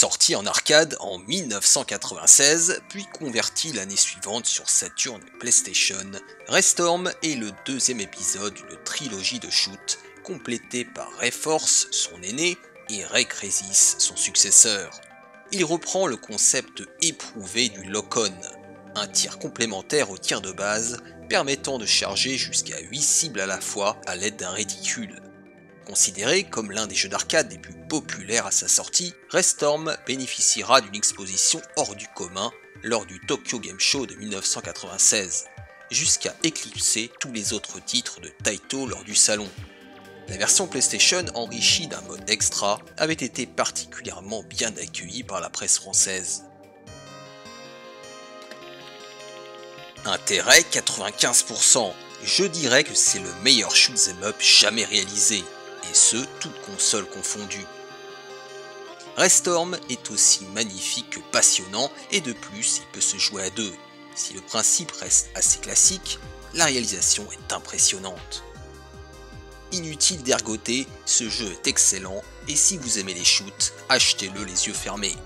Sorti en arcade en 1996, puis converti l'année suivante sur Saturn et PlayStation, Raystorm est le deuxième épisode d'une trilogie de shoot complétée par Rayforce, son aîné, et Ray Crasis, son successeur. Il reprend le concept éprouvé du lock-on, un tir complémentaire au tir de base permettant de charger jusqu'à 8 cibles à la fois à l'aide d'un réticule. Considéré comme l'un des jeux d'arcade les plus populaires à sa sortie, Raystorm bénéficiera d'une exposition hors du commun lors du Tokyo Game Show de 1996, jusqu'à éclipser tous les autres titres de Taito lors du salon. La version PlayStation, enrichie d'un mode extra, avait été particulièrement bien accueillie par la presse française. Intérêt 95%, je dirais que c'est le meilleur shoot'em up jamais réalisé, et ce, toutes consoles confondues. Raystorm est aussi magnifique que passionnant, et de plus, il peut se jouer à deux. Si le principe reste assez classique, la réalisation est impressionnante. Inutile d'ergoter, ce jeu est excellent, et si vous aimez les shoots, achetez-le les yeux fermés.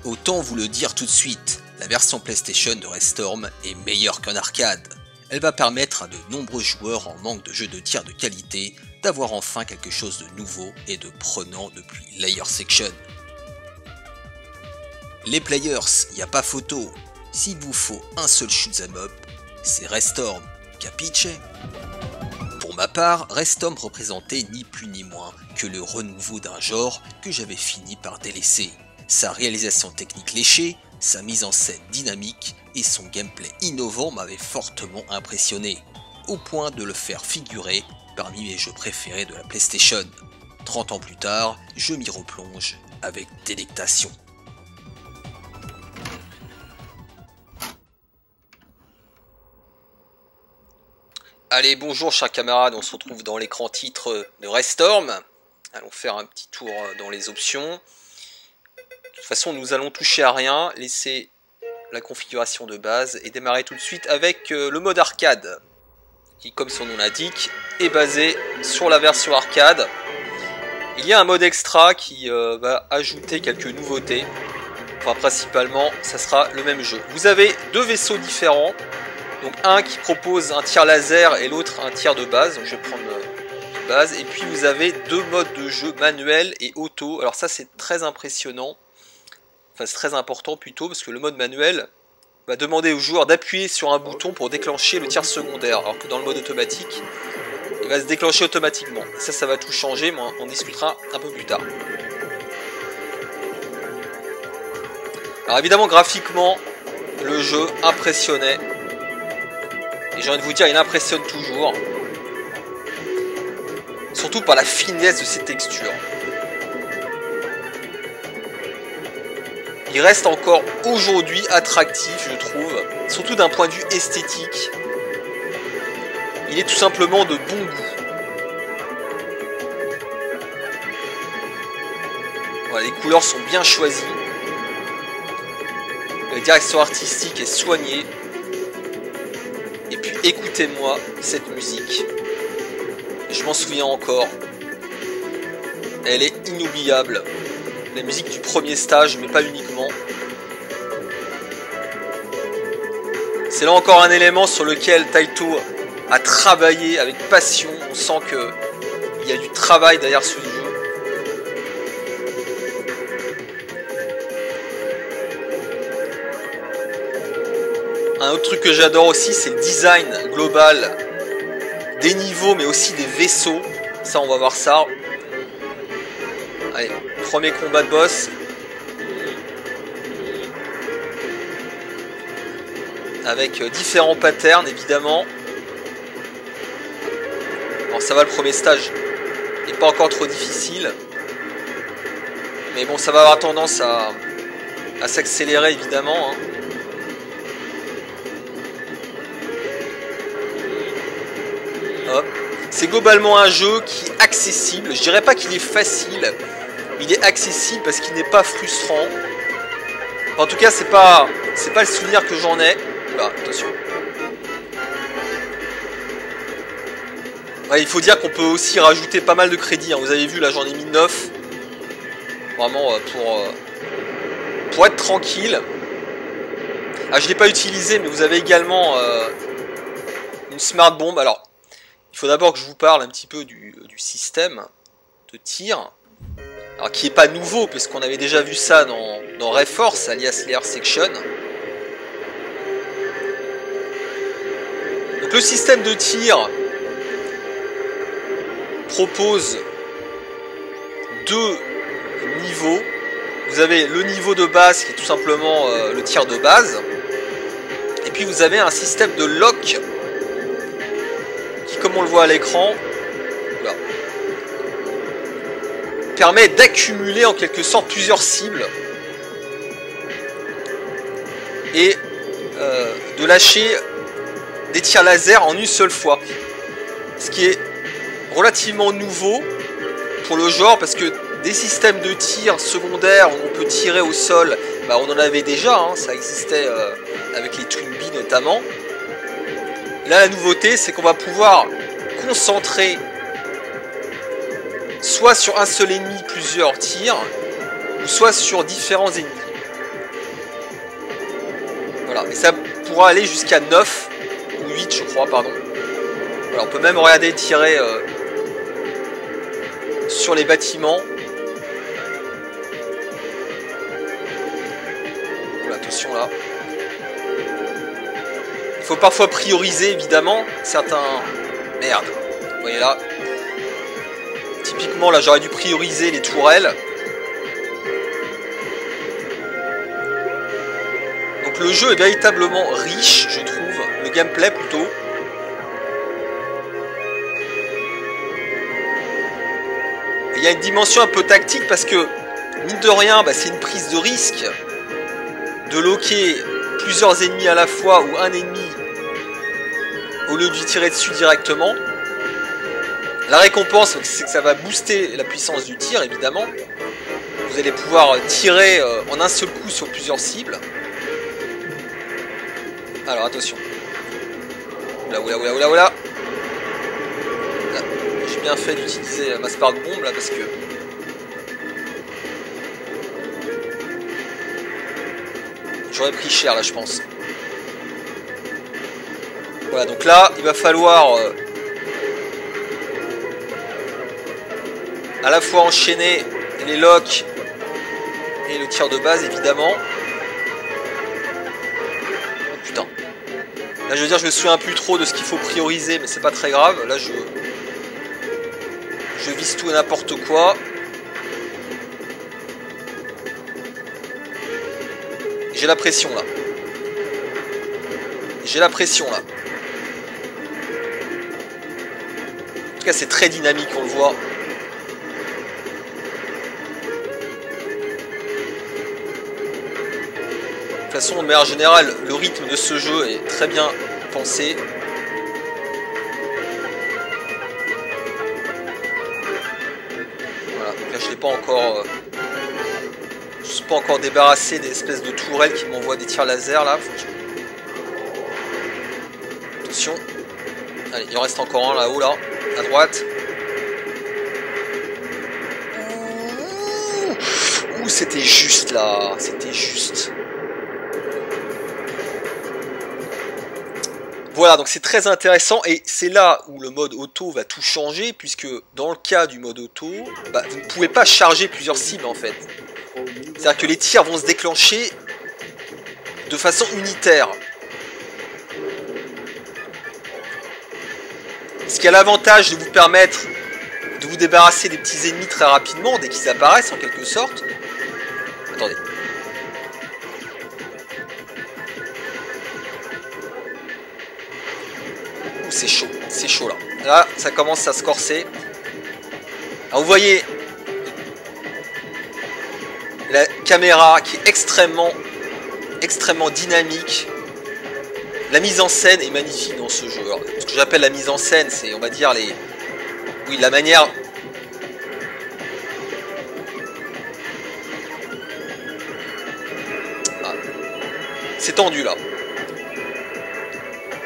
Autant vous le dire tout de suite, la version PlayStation de Raystorm est meilleure qu'un arcade. Elle va permettre à de nombreux joueurs en manque de jeux de tir de qualité d'avoir enfin quelque chose de nouveau et de prenant depuis Layer Section. Les players, y a pas photo. S'il vous faut un seul shoot'em up, c'est Raystorm, capiche? Pour ma part, Raystorm représentait ni plus ni moins que le renouveau d'un genre que j'avais fini par délaisser. Sa réalisation technique léchée, sa mise en scène dynamique et son gameplay innovant m'avaient fortement impressionné, au point de le faire figurer parmi mes jeux préférés de la PlayStation. 30 ans plus tard, je m'y replonge avec délectation. Allez, bonjour chers camarades, on se retrouve dans l'écran titre de Raystorm. Allons faire un petit tour dans les options. De toute façon, nous allons toucher à rien, laisser la configuration de base et démarrer tout de suite avec le mode arcade, qui, comme son nom l'indique, est basé sur la version arcade. Il y a un mode extra qui va ajouter quelques nouveautés. Enfin, principalement, ça sera le même jeu. Vous avez deux vaisseaux différents. Donc un qui propose un tir laser et l'autre un tir de base. Donc je vais prendre de base. Et puis vous avez deux modes de jeu, manuel et auto. Alors ça c'est très impressionnant. Enfin c'est très important plutôt parce que le mode manuel va demander au joueur d'appuyer sur un bouton pour déclencher le tir secondaire. Alors que dans le mode automatique, il va se déclencher automatiquement. Ça va tout changer, mais on discutera un peu plus tard. Alors évidemment graphiquement, le jeu impressionnait. Et j'ai envie de vous dire, il impressionne toujours. Surtout par la finesse de ses textures. Il reste encore aujourd'hui attractif, je trouve. Surtout d'un point de vue esthétique. Il est tout simplement de bon goût. Voilà, les couleurs sont bien choisies. La direction artistique est soignée. Et puis écoutez-moi cette musique. Je m'en souviens encore. Elle est inoubliable. La musique du premier stage, mais pas uniquement. C'est là encore un élément sur lequel Taito a travaillé avec passion. On sent qu'il y a du travail derrière ce jeu. Un autre truc que j'adore aussi, c'est le design global des niveaux, mais aussi des vaisseaux. Ça, on va voir ça. Allez, premier combat de boss. Avec différents patterns, évidemment. Bon, ça va, le premier stage n'est pas encore trop difficile. Mais bon, ça va avoir tendance à s'accélérer, évidemment, hein. C'est globalement un jeu qui est accessible. Je dirais pas qu'il est facile, mais il est accessible parce qu'il n'est pas frustrant. En tout cas, c'est pas le souvenir que j'en ai. Oula, attention. Ouais, il faut dire qu'on peut aussi rajouter pas mal de crédits, hein. Vous avez vu, là j'en ai mis 9. Vraiment pour être tranquille. Ah, je ne l'ai pas utilisé, mais vous avez également une smart bomb. Alors, il faut d'abord que je vous parle un petit peu du système de tir. Alors, qui n'est pas nouveau, puisqu'on avait déjà vu ça dans Ray Force, alias Layer Section. Donc, le système de tir propose deux niveaux. Vous avez le niveau de base, qui est tout simplement le tir de base. Et puis, vous avez un système de lock, qui, comme on le voit à l'écran, permet d'accumuler en quelque sorte plusieurs cibles et de lâcher des tirs laser en une seule fois, ce qui est relativement nouveau pour le genre, parce que des systèmes de tir secondaires où on peut tirer au sol, bah on en avait déjà, hein, ça existait avec les Twin Bee notamment. Là, la nouveauté, c'est qu'on va pouvoir concentrer soit sur un seul ennemi plusieurs tirs, ou soit sur différents ennemis. Voilà, et ça pourra aller jusqu'à 9 ou 8, je crois, pardon. Voilà, on peut même regarder tirer sur les bâtiments. Voilà, attention là. Il faut parfois prioriser, évidemment, certains... Merde, vous voyez là. Typiquement, là, j'aurais dû prioriser les tourelles. Donc le jeu est véritablement riche, je trouve. Le gameplay, plutôt. Il y a une dimension un peu tactique, parce que, mine de rien, bah, c'est une prise de risque de loquer plusieurs ennemis à la fois, ou un ennemi, au lieu de lui tirer dessus directement. La récompense, c'est que ça va booster la puissance du tir, évidemment. Vous allez pouvoir tirer en un seul coup sur plusieurs cibles. Alors, attention. Oula, oula, oula, oula, oula. J'ai bien fait d'utiliser ma spark bomb, là, parce que... j'aurais pris cher, là, je pense. Voilà, donc là, il va falloir... à la fois enchaîner les locks et le tir de base, évidemment. Oh, putain. Là, je veux dire, je me souviens plus trop de ce qu'il faut prioriser, mais c'est pas très grave. Là, je vise tout et n'importe quoi. J'ai la pression, là. J'ai la pression, là. En tout cas, c'est très dynamique, on le voit. De toute façon, de manière générale, le rythme de ce jeu est très bien pensé. Voilà, donc là je n'ai pas encore... je ne suis pas encore débarrassé des espèces de tourelles qui m'envoient des tirs laser là. Attention. Allez, il en reste encore un là-haut, là, à droite. Ouh, c'était juste là, c'était juste. Voilà, donc c'est très intéressant, et c'est là où le mode auto va tout changer, puisque dans le cas du mode auto, bah, vous ne pouvez pas charger plusieurs cibles en fait. C'est-à-dire que les tirs vont se déclencher de façon unitaire. Ce qui a l'avantage de vous permettre de vous débarrasser des petits ennemis très rapidement, dès qu'ils apparaissent en quelque sorte. Attendez. C'est chaud là. Là, ça commence à se corser. Alors vous voyez la caméra qui est extrêmement dynamique. La mise en scène est magnifique dans ce jeu. Alors, ce que j'appelle la mise en scène, c'est, on va dire, la manière... Ah. C'est tendu là.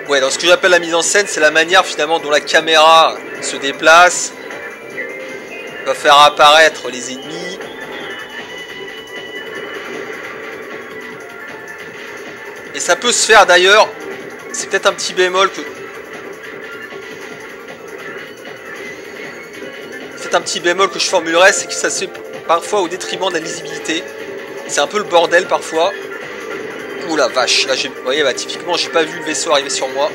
Ouais, donc ce que j'appelle la mise en scène, c'est la manière finalement dont la caméra se déplace, va faire apparaître les ennemis, Et ça peut se faire d'ailleurs. C'est peut-être un petit bémol que... C'est un petit bémol que je formulerais, c'est que ça se fait parfois au détriment de la lisibilité. C'est un peu le bordel parfois. Ouh la vache, là vous voyez, bah, typiquement j'ai pas vu le vaisseau arriver sur moi.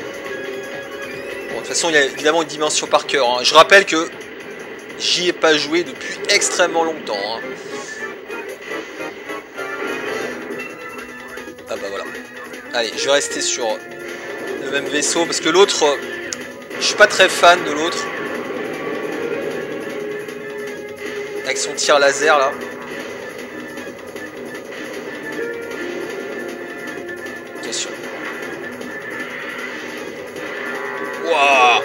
Bon, de toute façon il y a évidemment une dimension par cœur, hein. Je rappelle que j'y ai pas joué depuis extrêmement longtemps, hein. Ah bah voilà. Allez, je vais rester sur le même vaisseau parce que l'autre, je suis pas très fan de l'autre. Avec son tir laser là. Attention. Wouah.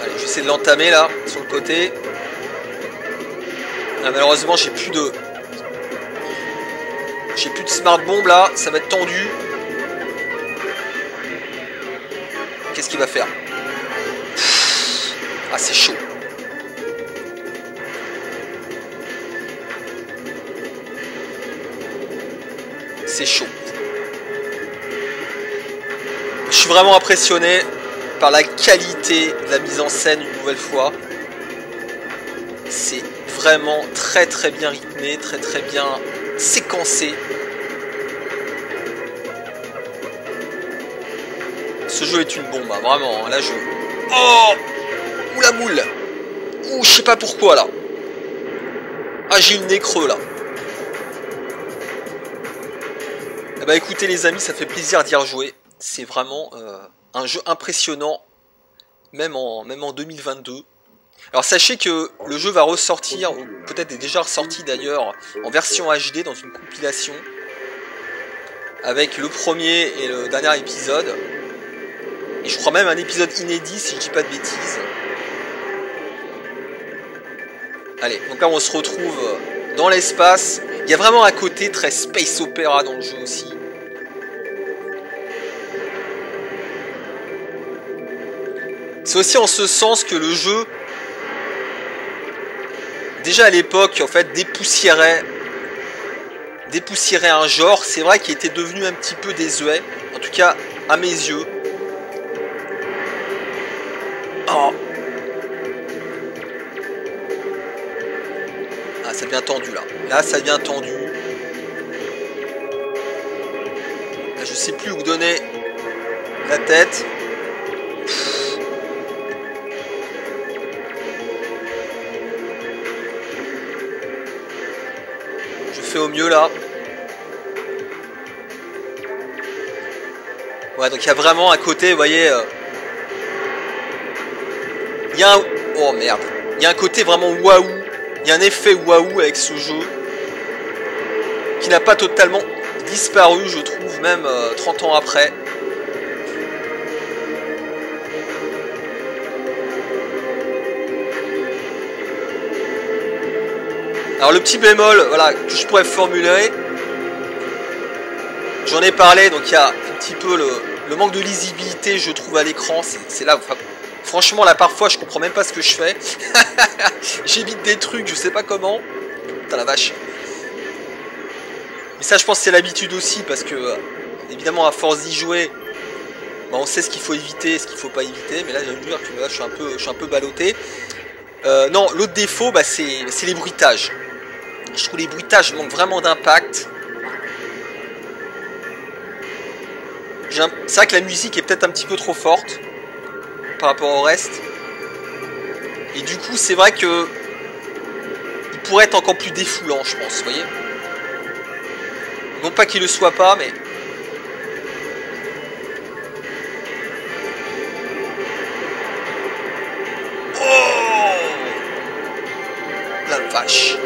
Allez, je vais essayer de l'entamer là, sur le côté. Ah, malheureusement, j'ai plus de smart bomb là, ça va être tendu. Qu'est-ce qu'il va faire? Ah, c'est chaud. C'est chaud. Je suis vraiment impressionné par la qualité de la mise en scène une nouvelle fois. C'est vraiment très très bien rythmé, très très bien séquencé. Ce jeu est une bombe, hein, vraiment. Là, oh! Ouh la boule! Ouh, je sais pas pourquoi là. Ah, j'ai eu le nez creux là. Eh bah écoutez les amis, ça fait plaisir d'y rejouer. C'est vraiment un jeu impressionnant, même en 2022. Alors sachez que le jeu va ressortir, ou peut-être est déjà ressorti d'ailleurs, en version HD dans une compilation, avec le premier et le dernier épisode. Et je crois même un épisode inédit si je dis pas de bêtises. Allez, donc là on se retrouve dans l'espace. Il y a vraiment un côté très space opéra dans le jeu aussi. C'est aussi en ce sens que le jeu, déjà à l'époque, en fait, dépoussiérait un genre. C'est vrai qu'il était devenu un petit peu désuet, en tout cas à mes yeux. Oh. Ah, ça devient tendu là. Là, ça devient tendu. Là, je sais plus où donner la tête. Je fais au mieux là. Ouais, donc il y a vraiment un côté, vous voyez. Il y a un... Oh merde. Il y a un côté vraiment waouh. Il y a un effet waouh avec ce jeu. Qui n'a pas totalement disparu, je trouve, même 30 ans après. Alors le petit bémol, voilà, que je pourrais formuler. J'en ai parlé, donc il y a un petit peu le manque de lisibilité, je trouve, à l'écran. C'est là, enfin, franchement, là, parfois, je comprends même pas ce que je fais. J'évite des trucs, je sais pas comment. Putain, la vache. Mais ça, je pense que c'est l'habitude aussi, parce que, évidemment, à force d'y jouer, bah, on sait ce qu'il faut éviter et ce qu'il faut pas éviter. Mais là, j'aime dire que là, je suis un peu ballotté. Non, l'autre défaut, bah, c'est les bruitages. Je trouve les bruitages manquent vraiment d'impact. C'est vrai que la musique est peut-être un petit peu trop forte par rapport au reste. Et du coup, c'est vrai que il pourrait être encore plus défoulant, je pense, vous voyez. Non pas qu'il le soit pas, mais... Oh la vache.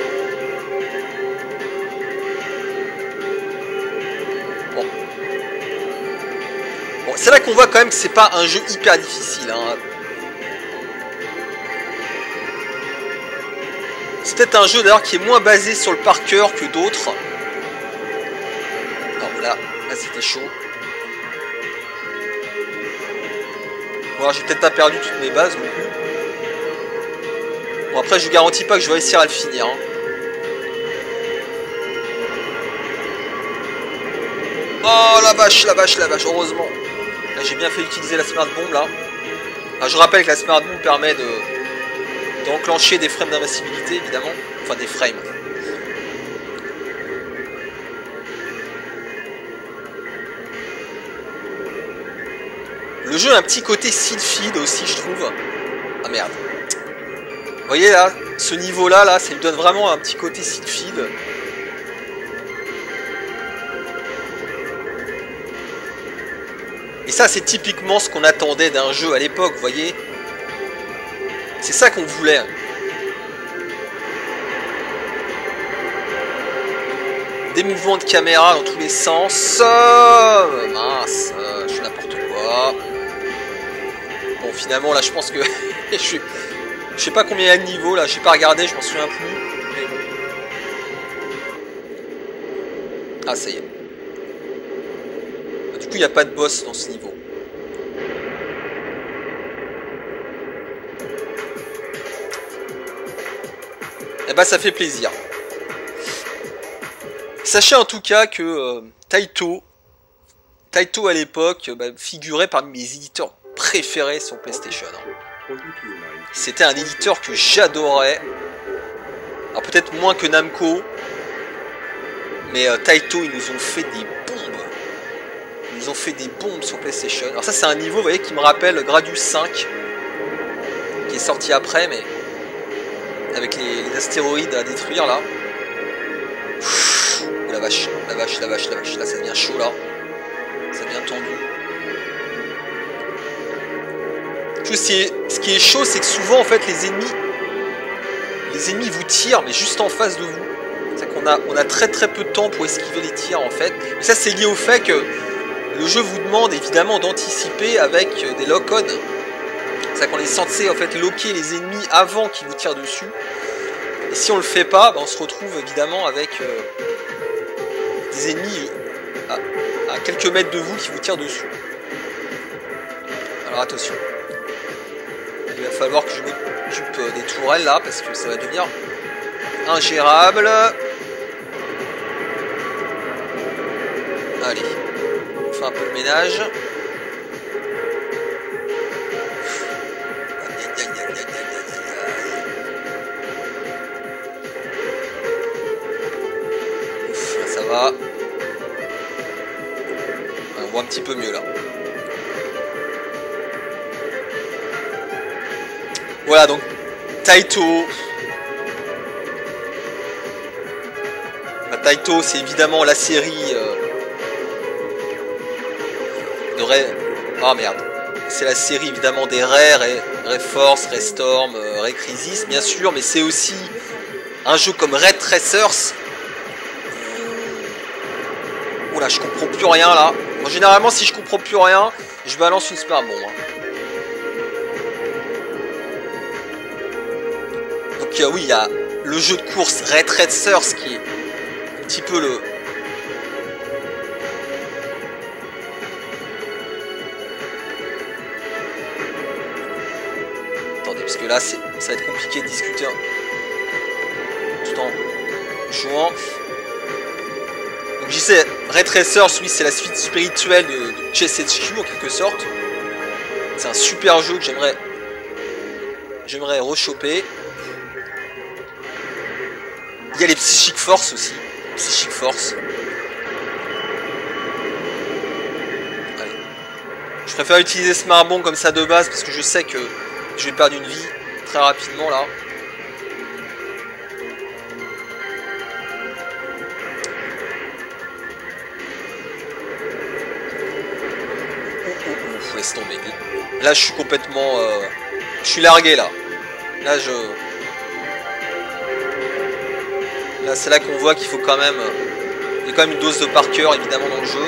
Bon. Bon, c'est là qu'on voit quand même que c'est pas un jeu hyper difficile, hein. C'est peut-être un jeu d'ailleurs qui est moins basé sur le par cœur que d'autres. Non, là c'était chaud. Bon, alors j'ai peut-être pas perdu toutes mes bases non plus. Bon, après je vous garantis pas que je vais réussir à le finir, hein. Oh la vache, la vache, la vache, heureusement. Là j'ai bien fait utiliser la Smart Bomb là. Ah, je rappelle que la Smart Bomb permet d'enclencher des frames d'invincibilité évidemment. Enfin des frames. Le jeu a un petit côté Sylphid aussi je trouve. Ah merde. Vous voyez là, ce niveau là, ça lui donne vraiment un petit côté Sylphid. Et ça c'est typiquement ce qu'on attendait d'un jeu à l'époque, vous voyez. C'est ça qu'on voulait. Des mouvements de caméra dans tous les sens. Mince, je fais n'importe quoi. Bon finalement là je pense que je sais pas combien il y a de niveaux là, j'ai pas regardé, je m'en souviens plus. Mais bon. Ah ça y est. Du coup il n'y a pas de boss dans ce niveau. Et bah ça fait plaisir. Sachez en tout cas que Taito à l'époque figurait parmi mes éditeurs préférés sur PlayStation. C'était un éditeur que j'adorais. Alors peut-être moins que Namco. Mais Taito, ils nous ont fait des bombes. Ils nous ont fait des bombes sur PlayStation. Alors ça c'est un niveau, vous voyez, qui me rappelle Gradius 5. Qui est sorti après, mais... avec les astéroïdes à détruire là. Oh la vache, la vache, la vache, la vache. Là ça devient chaud là. Ça devient tendu. Ce qui est chaud, c'est que souvent en fait les ennemis vous tirent, mais juste en face de vous. C'est qu'on a très peu de temps pour esquiver les tirs en fait. Et ça c'est lié au fait que le jeu vous demande évidemment d'anticiper avec des lock-on. C'est-à-dire qu'on est censé en fait locker les ennemis avant qu'ils vous tirent dessus. Et si on le fait pas, on se retrouve évidemment avec des ennemis à quelques mètres de vous qui vous tirent dessus. Alors attention. Il va falloir que je m'occupe des tourelles là parce que ça va devenir ingérable. Allez, on fait un peu de ménage. Ouf, là, ça va. On voit un petit peu mieux là. Voilà donc Taito. Taito c'est évidemment la série de oh merde. C'est la série évidemment des Rare, Reforce, Restorm, Recrisis bien sûr, mais c'est aussi un jeu comme Red Tracers. Oula, je comprends plus rien là. Bon, généralement si je comprends plus rien, je balance une Smart Bomb. Donc oui, il y a le jeu de course Red Tracers qui est un petit peu le... Attendez, parce que là, ça va être compliqué de discuter tout en jouant. Donc je disais, Red Tracers, oui, c'est la suite spirituelle de Chess HQ en quelque sorte. C'est un super jeu que j'aimerais rechoper. Il y a les Psychic Force aussi. Psychic Force. Allez. Je préfère utiliser Smart Bomb comme ça de base parce que je sais que je vais perdre une vie très rapidement là. Laisse tomber. Là je suis complètement... je suis largué là. Là c'est là qu'on voit qu'il faut quand même... il y a quand même une dose de par cœur évidemment dans le jeu.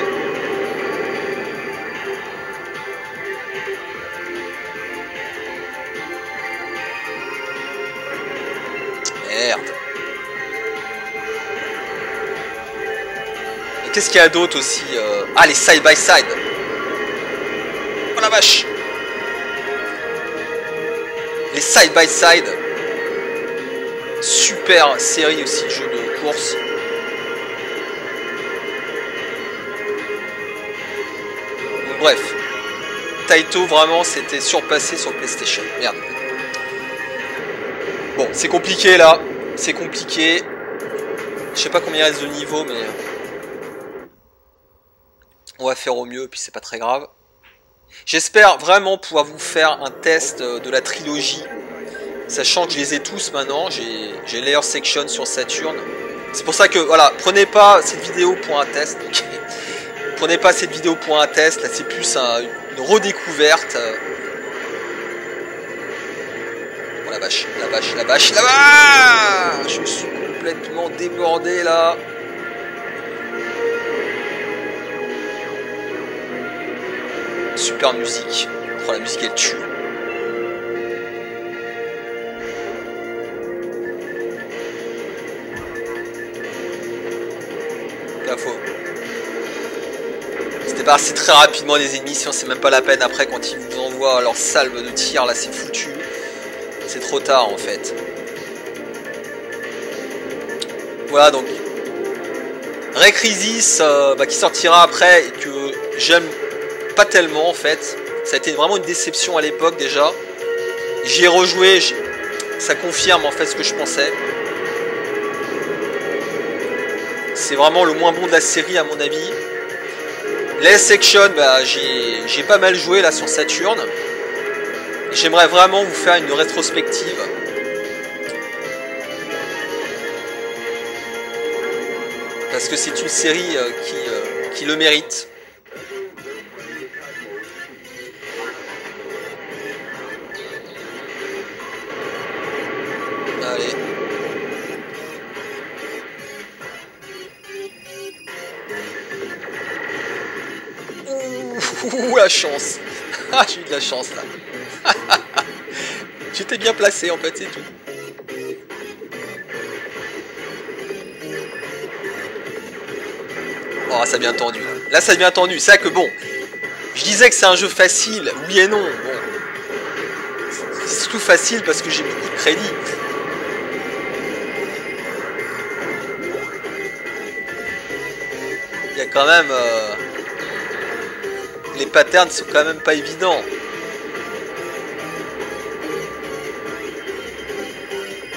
Merde. Et qu'est-ce qu'il y a d'autre aussi ah, les side by side. Oh la vache. Les side by side. Super série aussi, jeu de course. Bref. Taito, vraiment, c'était surpassé sur PlayStation. Merde. Bon, c'est compliqué, là. C'est compliqué. Je sais pas combien il reste de niveau, mais... on va faire au mieux, puis c'est pas très grave. J'espère vraiment pouvoir vous faire un test de la trilogie. Sachant que je les ai tous maintenant. J'ai Layer Section sur Saturn. C'est pour ça que, voilà, prenez pas cette vidéo pour un test. Prenez pas cette vidéo pour un test. Là, c'est plus une redécouverte. Oh la vache, la vache, la vache, la vache! Je suis complètement débordé, là. Super musique. Oh, la musique, elle tue. La faux. C'était passé très rapidement les ennemis, sinon c'est même pas la peine après quand ils vous envoient leur salve de tir, là c'est foutu. C'est trop tard en fait. Voilà donc. Recrisis qui sortira après et que j'aime pas tellement en fait. Ça a été vraiment une déception à l'époque déjà. J'y ai rejoué, ça confirme en fait ce que je pensais. C'est vraiment le moins bon de la série à mon avis. Les Section, j'ai pas mal joué là sur Saturn. J'aimerais vraiment vous faire une rétrospective. Parce que c'est une série qui le mérite. Allez. Ouh, la chance. Ah, j'ai eu de la chance là. J'étais bien placé en fait, c'est tout. Oh, ça a bien tendu. Là, ça a bien tendu. C'est vrai que bon, je disais que c'est un jeu facile. Oui et non. Bon. C'est surtout facile parce que j'ai beaucoup de crédit. Il y a quand même... les patterns sont quand même pas évidents.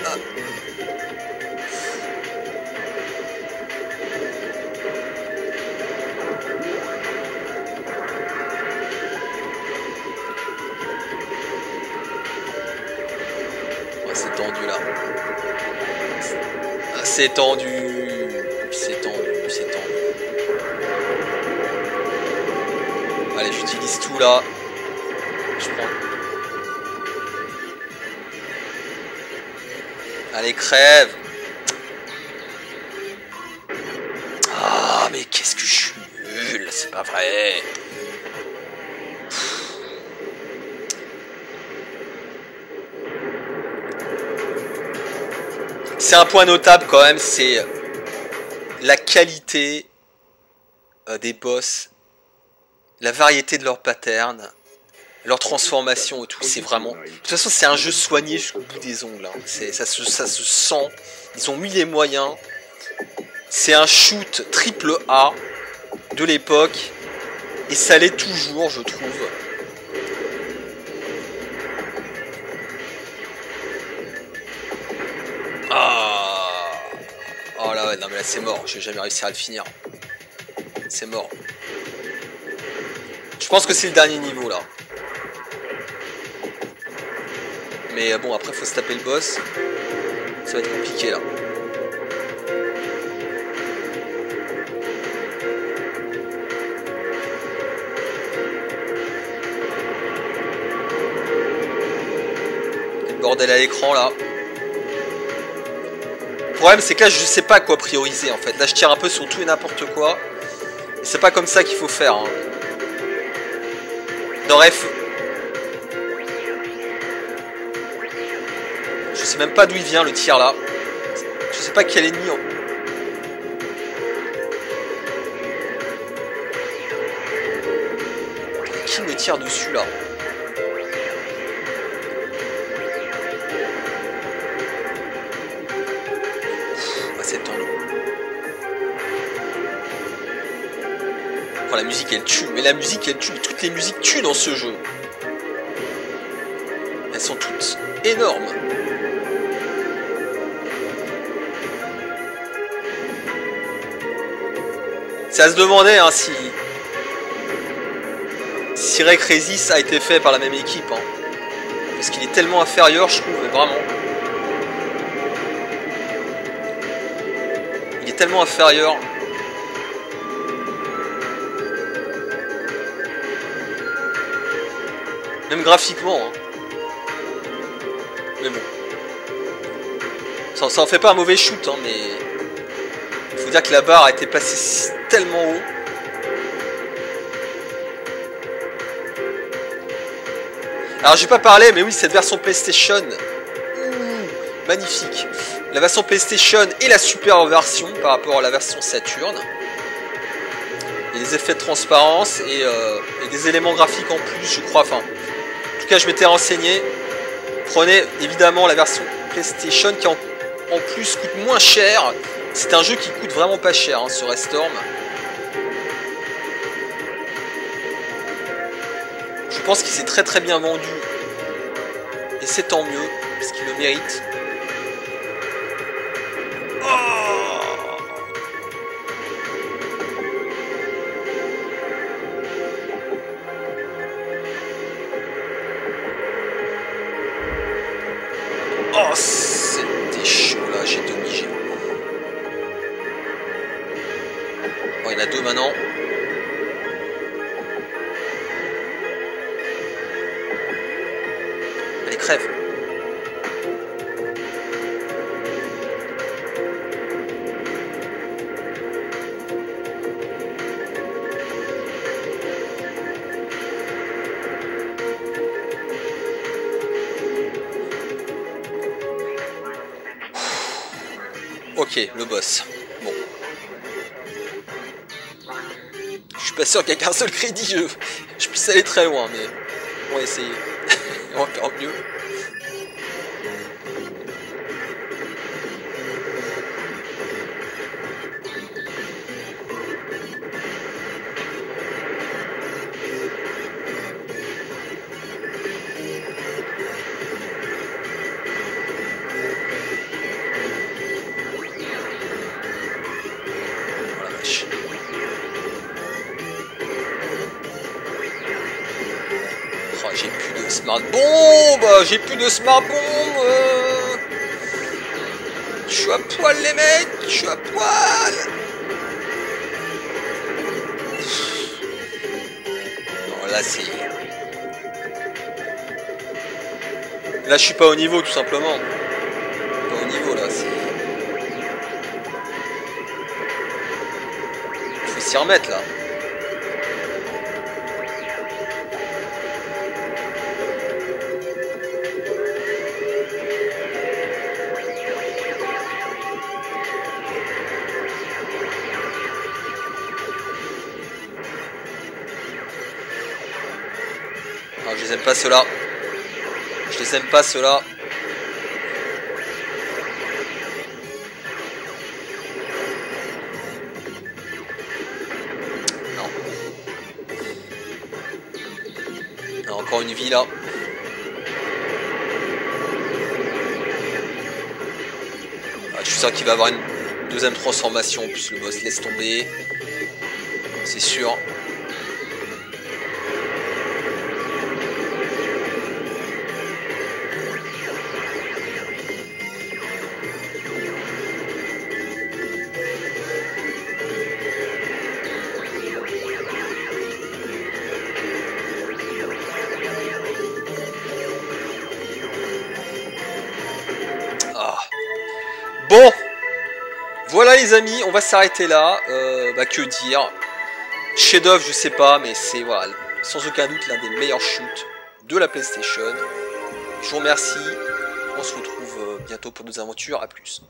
Ah. Oh, c'est tendu là. C'est tendu. C'est tendu. C'est tendu. Allez, j'utilise tout là. Je prends. Allez, crève. Ah, mais qu'est-ce que je suis nul. C'est pas vrai. C'est un point notable quand même, c'est la qualité des boss. La variété de leurs patterns, leur transformation et tout, c'est vraiment... De toute façon, c'est un jeu soigné jusqu'au bout des ongles. Hein. Ça se sent. Ils ont mis les moyens. C'est un shoot triple A de l'époque. Et ça l'est toujours, je trouve. Ah. Oh là, ouais, non mais là c'est mort. Je vais jamais réussir à le finir. C'est mort. Je pense que c'est le dernier niveau là. Mais bon, après faut se taper le boss. Ça va être compliqué là. Le bordel à l'écran là. Le problème c'est que là je sais pas quoi prioriser en fait. Là je tire un peu sur tout et n'importe quoi. Et c'est pas comme ça qu'il faut faire. Hein. Dans F. Je sais même pas d'où il vient le tir là. Je sais pas quel ennemi. Qui me tire dessus là? C'est tendu. Le Oh, la musique elle tue, mais la musique elle tue, toutes les musiques tuent dans ce jeu. Elles sont toutes énormes. C'est à se demander hein, si Rec Resist a été fait par la même équipe. Hein. Parce qu'il est tellement inférieur, je trouve, vraiment. Il est tellement inférieur. Même graphiquement. Hein. Mais bon. Ça en fait pas un mauvais shoot, hein, mais... Il faut dire que la barre a été placée tellement haut. Alors j'ai pas parlé, mais oui, cette version PlayStation... magnifique. La version PlayStation est la super version par rapport à la version Saturn. Il y a des effets de transparence et des éléments graphiques en plus, je crois. Enfin, en tout cas, je m'étais renseigné. Prenez évidemment la version PlayStation qui en plus coûte moins cher. C'est un jeu qui coûte vraiment pas cher hein, ce Restorm. Je pense qu'il s'est très bien vendu. Et c'est tant mieux, parce qu'il le mérite. Oh, c'était chaud là, j'ai demi-G. Bon, il y en a deux maintenant. Allez, crève. Ok, le boss. Bon. Je suis pas sûr qu'avec un seul crédit, je puisse aller très loin, mais on va essayer. On va faire mieux. J'ai plus de smart bomb. J'ai plus de smart bomb. Je suis à poil les mecs. Je suis à poil. Non là c'est... Là je suis pas au niveau tout simplement. Pas au niveau là c'est... Faut s'y remettre là. Je les aime pas ceux-là. Je les aime pas ceux-là. Non. Non, encore une vie là. Ah, je suis sûr qu'il va avoir une deuxième transformation. En plus le boss laisse tomber. C'est sûr. Bon, voilà les amis, on va s'arrêter là. Que dire, chef-d'œuvre, je sais pas, mais c'est voilà, sans aucun doute l'un des meilleurs shoots de la PlayStation. Je vous remercie, on se retrouve bientôt pour d'autres aventures, à plus.